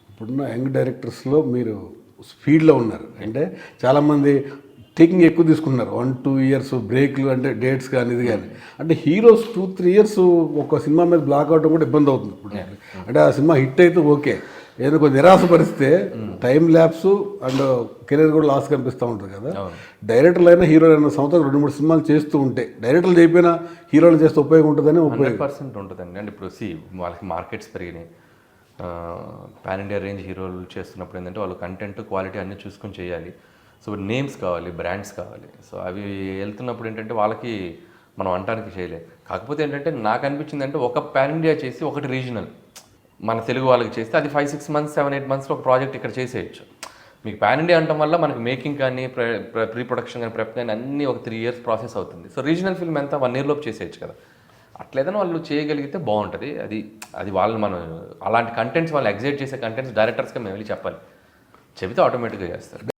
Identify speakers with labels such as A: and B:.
A: ఇప్పుడున్న యంగ్ డైరెక్టర్స్లో మీరు స్పీడ్లో ఉన్నారు. అంటే చాలామంది టేకింగ్ ఎక్కువ తీసుకుంటున్నారు, 1-2 ఇయర్స్ బ్రేక్లు, అంటే డేట్స్ కానీ ఇది కానీ. అంటే హీరోస్ 2-3 ఇయర్స్ ఒక సినిమా మీద బ్లాక్ అవడం కూడా ఇబ్బంది అవుతుంది ఇప్పుడు. అంటే ఆ సినిమా హిట్ అయితే ఓకే, ఏదో కొంచెం నిరాశపరిస్తే టైం ల్యాప్స్ అండ్ కెరీర్ కూడా లాస్ కనిపిస్తూ ఉంటుంది కదా. డైరెక్టర్లు అయినా హీరోలు అయినా సంవత్సరం 2-3 సినిమాలు చేస్తూ ఉంటే, డైరెక్టర్లు చేయకపోయినా హీరోలు చేస్తే ఉపయోగం ఉంటుందని.
B: 100% ఉంటుందండి. అంటే ఇప్పుడు వాళ్ళకి మార్కెట్స్ పెరిగినాయి, పాన్ ఇండియా రేంజ్ హీరోలు చేస్తున్నప్పుడు ఏంటంటే వాళ్ళు కంటెంట్ క్వాలిటీ అన్నీ చూసుకొని చేయాలి. సో నేమ్స్ కావాలి, బ్రాండ్స్ కావాలి. సో అవి వెళ్తున్నప్పుడు ఏంటంటే వాళ్ళకి మనం అంటానికి చేయలేదు. కాకపోతే ఏంటంటే నాకు అనిపించింది అంటే ఒక పాన్ ఇండియా చేసి ఒకటి రీజనల్ మన తెలుగు వాళ్ళకి చేస్తే అది 5-6 మంత్స్ 7-8 మంత్స్లో ఒక ప్రాజెక్ట్ ఇక్కడ చేసేయచ్చు. మీకు పాన్ ఇండియా అంటాం వల్ల మనకి మేకింగ్ కానీ ప్రీ ప్రొడక్షన్ కానీ ప్రెప్ కానీ అన్నీ ఒక 3 ఇయర్స్ ప్రాసెస్ అవుతుంది. సో రీజనల్ ఫిల్మ్ ఎంత 1 ఇయర్ లోపు చేసేయచ్చు కదా. అట్లేదని వాళ్ళు చేయగలిగితే బాగుంటుంది. అది వాళ్ళు మనం అలాంటి కంటెంట్స్ వాళ్ళు ఎగ్జైట్ చేసే కంటెంట్స్ డైరెక్టర్స్గా మేము వెళ్ళి చెప్పాలి, చెబితే ఆటోమేటిక్గా చేస్తారు.